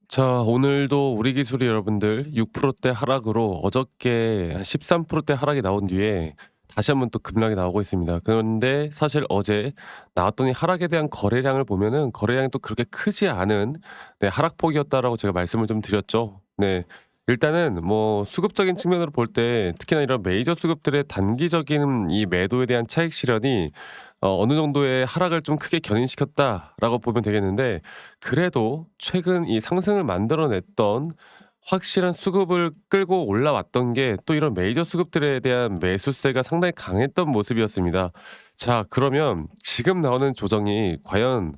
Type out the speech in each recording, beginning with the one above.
자, 오늘도 우리 기술이 여러분들 6%대 하락으로 어저께 한 13%대 하락이 나온 뒤에 다시 한번 또 급락이 나오고 있습니다. 그런데 사실 어제 나왔더니 하락에 대한 거래량을 보면은 거래량이 또 그렇게 크지 않은 하락폭이었다라고 제가 말씀을 좀 드렸죠. 네. 일단은 뭐 수급적인 측면으로 볼 때 특히나 이런 메이저 수급들의 단기적인 이 매도에 대한 차익 실현이 어느 정도의 하락을 좀 크게 견인시켰다라고 보면 되겠는데, 그래도 최근 이 상승을 만들어냈던 확실한 수급을 끌고 올라왔던 게 또 이런 메이저 수급들에 대한 매수세가 상당히 강했던 모습이었습니다. 자, 그러면 지금 나오는 조정이 과연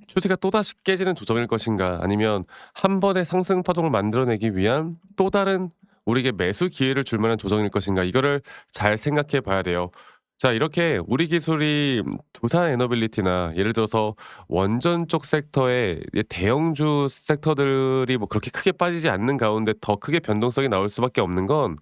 추세가 또다시 깨지는 조정일 것인가, 아니면 한 번의 상승 파동을 만들어내기 위한 또 다른 우리에게 매수 기회를 줄 만한 조정일 것인가, 이거를 잘 생각해 봐야 돼요. 자, 이렇게 우리 기술이 두산 에너빌리티나 예를 들어서 원전 쪽 섹터의 대형주 섹터들이 뭐 그렇게 크게 빠지지 않는 가운데 더 크게 변동성이 나올 수밖에 없는 건,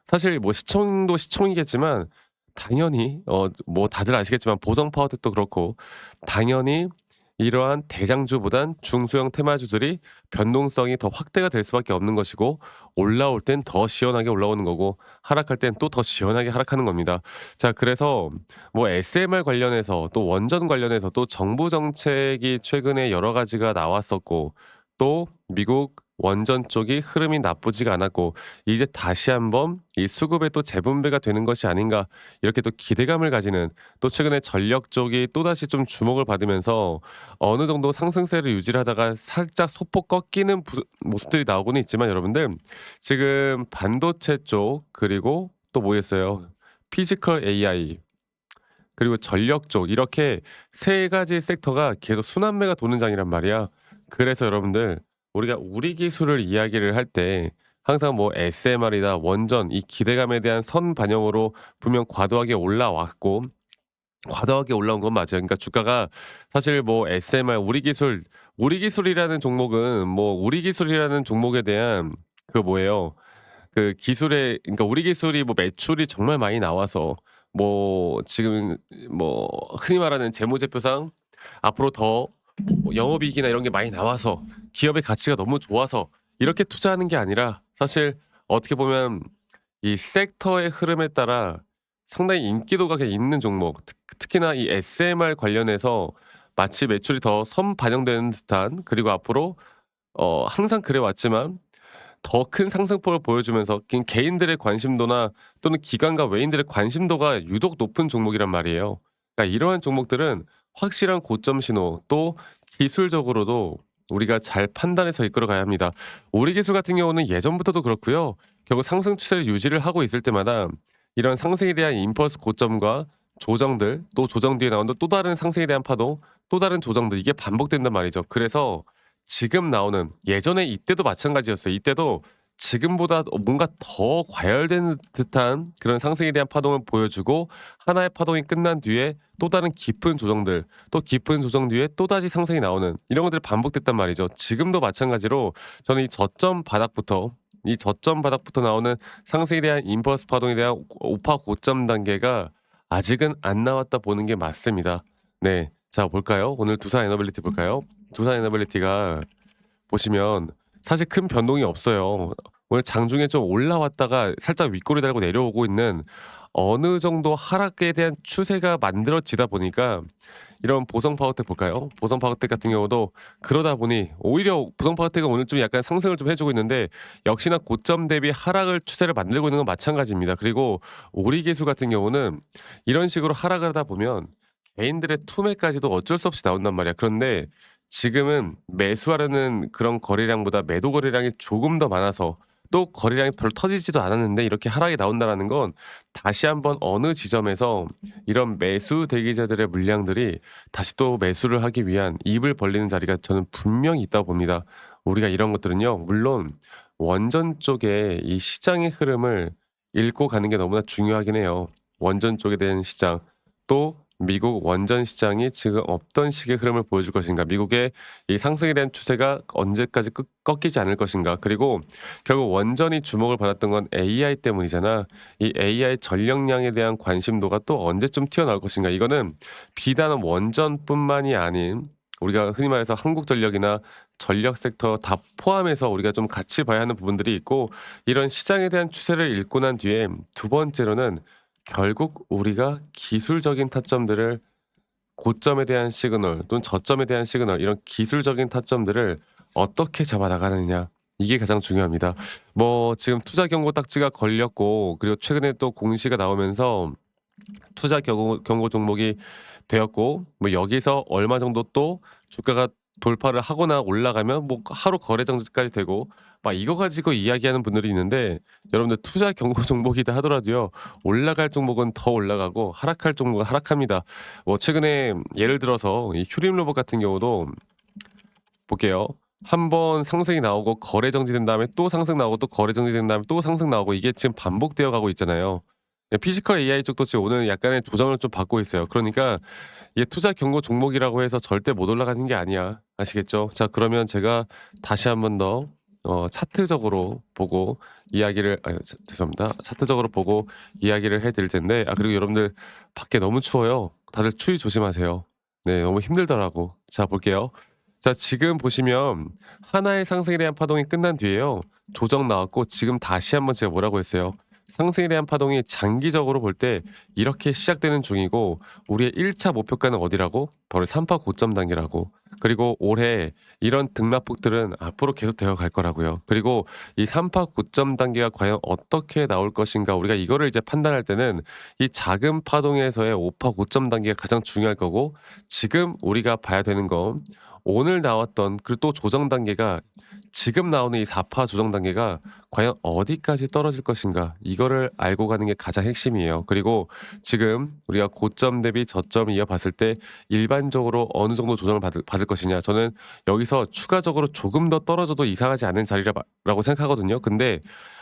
사실 뭐 시총도 시총이겠지만 당연히 뭐 다들 아시겠지만 보성 파워텍도 그렇고 당연히 이러한 대장주보단 중소형 테마주들이 변동성이 더 확대가 될 수밖에 없는 것이고, 올라올 땐 더 시원하게 올라오는 거고 하락할 땐 또 더 시원하게 하락하는 겁니다. 자, 그래서 뭐 SMR 관련해서 또 원전 관련해서 또 정부 정책이 최근에 여러 가지가 나왔었고, 또 미국 원전 쪽이 흐름이 나쁘지가 않았고, 이제 다시 한번 이 수급에 또 재분배가 되는 것이 아닌가, 이렇게 또 기대감을 가지는, 또 최근에 전력 쪽이 또다시 좀 주목을 받으면서 어느 정도 상승세를 유지를 하다가 살짝 소폭 꺾이는 모습들이 나오고는 있지만, 여러분들 지금 반도체 쪽, 그리고 또 뭐였어요? 피지컬 AI, 그리고 전력 쪽, 이렇게 세 가지 섹터가 계속 순환매가 도는 장이란 말이야. 그래서 여러분들 우리가 우리 기술을 이야기를 할 때 항상 뭐 SMR이다, 원전, 이 기대감에 대한 선 반영으로 분명 과도하게 올라왔고, 과도하게 올라온 건 맞아요. 그러니까 주가가 사실 뭐 SMR, 우리 기술이라는 종목은 뭐 우리 기술이라는 종목에 대한 그 뭐예요? 그 기술의, 그러니까 우리 기술이 뭐 매출이 정말 많이 나와서 뭐 지금 뭐 흔히 말하는 재무제표상 앞으로 더 뭐 영업이익이나 이런 게 많이 나와서 기업의 가치가 너무 좋아서 이렇게 투자하는 게 아니라, 사실 어떻게 보면 이 섹터의 흐름에 따라 상당히 인기도가 있는 종목, 특히나 이 SMR 관련해서 마치 매출이 더 선반영되는 듯한, 그리고 앞으로 항상 그래 왔지만 더 큰 상승폭을 보여주면서 개인들의 관심도나 또는 기관과 외인들의 관심도가 유독 높은 종목이란 말이에요. 그러니까 이러한 종목들은 확실한 고점 신호, 또 기술적으로도 우리가 잘 판단해서 이끌어 가야 합니다. 우리 기술 같은 경우는 예전부터도 그렇고요. 결국 상승 추세를 유지를 하고 있을 때마다 이런 상승에 대한 임펄스 고점과 조정들, 또 조정 뒤에 나오는 또 다른 상승에 대한 파동, 또 다른 조정들, 이게 반복된단 말이죠. 그래서 지금 나오는, 예전에 이때도 마찬가지였어요. 이때도 지금보다 뭔가 더 과열된 듯한 그런 상승에 대한 파동을 보여주고, 하나의 파동이 끝난 뒤에 또 다른 깊은 조정들, 또 깊은 조정 뒤에 또다시 상승이 나오는, 이런 것들이 반복됐단 말이죠. 지금도 마찬가지로 저는 이 저점 바닥부터 나오는 상승에 대한 임펄스 파동에 대한 오파 고점 단계가 아직은 안 나왔다 보는 게 맞습니다. 네. 자, 볼까요? 오늘 두산 에너빌리티 볼까요? 두산 에너빌리티가 보시면 사실 큰 변동이 없어요. 오늘 장중에 좀 올라왔다가 살짝 윗꼬리 달고 내려오고 있는, 어느 정도 하락에 대한 추세가 만들어지다 보니까, 이런 보성 파워텍 볼까요? 보성 파워텍 같은 경우도 그러다 보니 오히려 보성 파워텍은 오늘 좀 약간 상승을 좀 해주고 있는데, 역시나 고점 대비 하락을 추세를 만들고 있는 건 마찬가지입니다. 그리고 오리기술 같은 경우는 이런 식으로 하락을 하다 보면 개인들의 투매까지도 어쩔 수 없이 나온단 말이야. 그런데 지금은 매수하려는 그런 거래량보다 매도 거래량이 조금 더 많아서, 또 거래량이 별로 터지지도 않았는데 이렇게 하락이 나온다라는 건, 다시 한번 어느 지점에서 이런 매수 대기자들의 물량들이 다시 또 매수를 하기 위한 입을 벌리는 자리가 저는 분명히 있다고 봅니다. 우리가 이런 것들은요, 물론 원전 쪽에 이 시장의 흐름을 읽고 가는 게 너무나 중요하긴 해요. 원전 쪽에 대한 시장, 또 미국 원전 시장이 지금 어떤 식의 흐름을 보여줄 것인가, 미국의 이 상승에 대한 추세가 언제까지 꺾이지 않을 것인가, 그리고 결국 원전이 주목을 받았던 건 AI 때문이잖아. 이 AI 전력량에 대한 관심도가 또 언제쯤 튀어나올 것인가, 이거는 비단 원전뿐만이 아닌 우리가 흔히 말해서 한국전력이나 전력 섹터 다 포함해서 우리가 좀 같이 봐야 하는 부분들이 있고 이런 시장에 대한 추세를 읽고 난 뒤에 두 번째로는 결국 우리가 기술적인 타점들을 고점에 대한 시그널 또는 저점에 대한 시그널 이런 기술적인 타점들을 어떻게 잡아 나가느냐 이게 가장 중요합니다. 뭐 지금 투자 경고 딱지가 걸렸고 그리고 최근에 또 공시가 나오면서 투자 경고 종목이 되었고 뭐 여기서 얼마 정도 또 주가가 돌파를 하거나 올라가면 뭐 하루 거래 정지까지 되고 막 이거 가지고 이야기하는 분들이 있는데 여러분들 투자 경고 종목이다 하더라도요. 올라갈 종목은 더 올라가고 하락할 종목은 하락합니다. 뭐 최근에 예를 들어서 이 휴림 로봇 같은 경우도 볼게요. 한 번 상승이 나오고 거래 정지된 다음에 또 상승 나오고 또 거래 정지된 다음에 또 상승 나오고 이게 지금 반복되어 가고 있잖아요. 피지컬 AI 쪽도 지금 오늘 약간의 조정을 좀 받고 있어요. 그러니까 이게 투자 경고 종목이라고 해서 절대 못 올라가는 게 아니야. 아시겠죠? 자, 그러면 제가 다시 한번 더 차트적으로 보고 이야기를 죄송합니다. 차트적으로 보고 이야기를 해 드릴 텐데 그리고 여러분들 밖에 너무 추워요. 다들 추위 조심하세요. 네, 너무 힘들더라고. 자, 볼게요. 자, 지금 보시면 하나의 상승에 대한 파동이 끝난 뒤에요. 조정 나왔고 지금 다시 한번 제가 뭐라고 했어요. 상승에 대한 파동이 장기적으로 볼 때 이렇게 시작되는 중이고 우리의 1차 목표가는 어디라고? 바로 3파 고점 단계라고. 그리고 올해 이런 등락폭들은 앞으로 계속 되어 갈 거라고요. 그리고 이 3파 고점 단계가 과연 어떻게 나올 것인가 우리가 이거를 이제 판단할 때는 이 작은 파동에서의 5파 고점 단계가 가장 중요할 거고 지금 우리가 봐야 되는 건 오늘 나왔던 그리고 또 조정 단계가 지금 나오는 이 4파 조정 단계가 과연 어디까지 떨어질 것인가 이거를 알고 가는 게 가장 핵심이에요. 그리고 지금 우리가 고점 대비 저점 이어봤을 때 일반적으로 어느 정도 조정을 받을 것이냐 저는 여기서 추가적으로 조금 더 떨어져도 이상하지 않은 자리라고 생각하거든요. 근데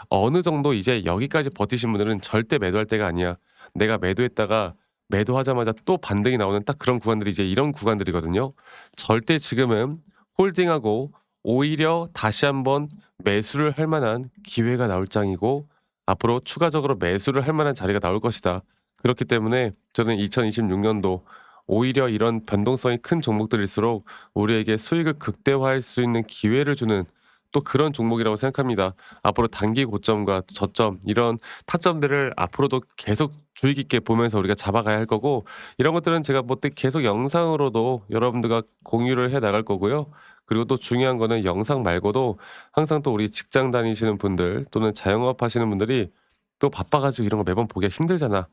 어느 정도 이제 여기까지 버티신 분들은 절대 매도할 때가 아니야. 내가 매도했다가 매도하자마자 또 반등이 나오는 딱 그런 구간들이 이제 이런 구간들이거든요. 절대 지금은 홀딩하고 오히려 다시 한번 매수를 할 만한 기회가 나올 장이고 앞으로 추가적으로 매수를 할 만한 자리가 나올 것이다. 그렇기 때문에 저는 2026년도 오히려 이런 변동성이 큰 종목들일수록 우리에게 수익을 극대화할 수 있는 기회를 주는 또 그런 종목이라고 생각합니다. 앞으로 단기 고점과 저점 이런 타점들을 앞으로도 계속 주의 깊게 보면서 우리가 잡아가야 할 거고 이런 것들은 제가 뭐 또 계속 영상으로도 여러분들과 공유를 해 나갈 거고요. 그리고 또 중요한 거는 영상 말고도 항상 또 우리 직장 다니시는 분들 또는 자영업 하시는 분들이 또 바빠 가지고 이런 거 매번 보기가 힘들잖아.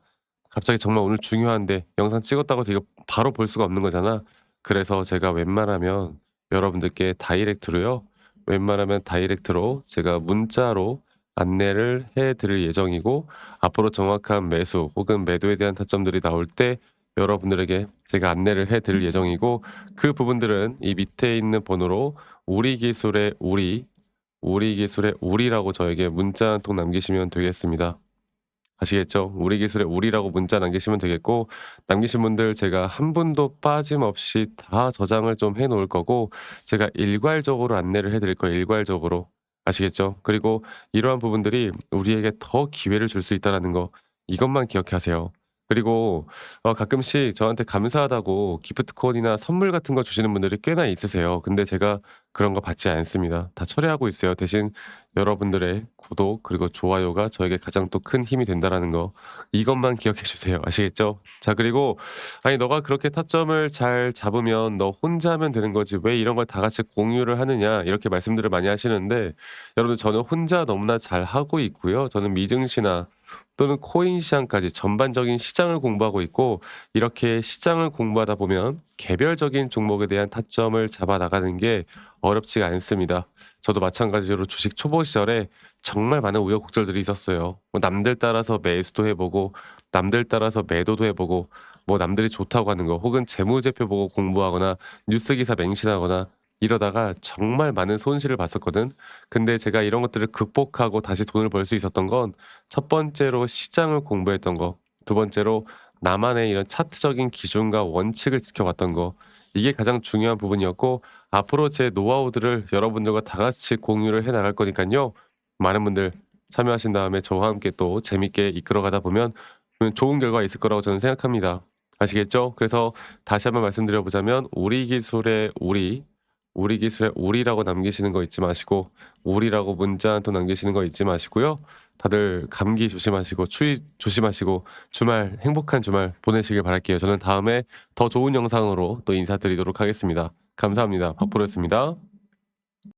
갑자기 정말 오늘 중요한데 영상 찍었다고 해서 이거 바로 볼 수가 없는 거잖아. 그래서 제가 웬만하면 여러분들께 다이렉트로요. 웬만하면 다이렉트로 제가 문자로 안내를 해 드릴 예정이고 앞으로 정확한 매수 혹은 매도에 대한 타점들이 나올 때 여러분들에게 제가 안내를 해 드릴 예정이고 그 부분들은 이 밑에 있는 번호로 우리 기술의 우리 기술의 우리라고 저에게 문자 한 통 남기시면 되겠습니다. 아시겠죠? 우리 기술의 우리라고 문자 남기시면 되겠고 남기신 분들 제가 한 분도 빠짐없이 다 저장을 좀 해 놓을 거고 제가 일괄적으로 안내를 해 드릴 거예요, 일괄적으로. 아시겠죠? 그리고 이러한 부분들이 우리에게 더 기회를 줄 수 있다라는 거 이것만 기억하세요. 그리고 가끔씩 저한테 감사하다고 기프트콘이나 선물 같은 거 주시는 분들이 꽤나 있으세요. 근데 제가 그런 거 받지 않습니다. 다 철회하고 있어요. 대신 여러분들의 구독 그리고 좋아요가 저에게 가장 또 큰 힘이 된다라는 거 이것만 기억해 주세요. 아시겠죠? 자 그리고 "아니 너가 그렇게 타점을 잘 잡으면 너 혼자 하면 되는 거지 왜 이런 걸 다 같이 공유를 하느냐." 이렇게 말씀들을 많이 하시는데 여러분들 저는 혼자 너무나 잘하고 있고요. 저는 미증시나 또는 코인 시장까지 전반적인 시장을 공부하고 있고 이렇게 시장을 공부하다 보면 개별적인 종목에 대한 타점을 잡아 나가는 게 어렵지가 않습니다. 저도 마찬가지로 주식 초보 시절에 정말 많은 우여곡절들이 있었어요. 뭐 남들 따라서 매수도 해보고 남들 따라서 매도도 해보고 뭐 남들이 좋다고 하는 거 혹은 재무제표 보고 공부하거나 뉴스 기사 맹신하거나 이러다가 정말 많은 손실을 봤었거든. 근데 제가 이런 것들을 극복하고 다시 돈을 벌 수 있었던 건 첫 번째로 시장을 공부했던 거, 두 번째로 나만의 이런 차트적인 기준과 원칙을 지켜왔던 거, 이게 가장 중요한 부분이었고 앞으로 제 노하우들을 여러분들과 다 같이 공유를 해 나갈 거니깐요. 많은 분들 참여하신 다음에 저와 함께 또 재밌게 이끌어 가다 보면 좋은 결과가 있을 거라고 저는 생각합니다. 아시겠죠? 그래서 다시 한번 말씀드려보자면 우리 기술의 우리라고 남기시는 거 잊지 마시고 우리라고 문자 한 통 남기시는 거 잊지 마시고요. 다들 감기 조심하시고 추위 조심하시고 주말 행복한 주말 보내시길 바랄게요. 저는 다음에 더 좋은 영상으로 또 인사드리도록 하겠습니다. 감사합니다. 박프로였습니다.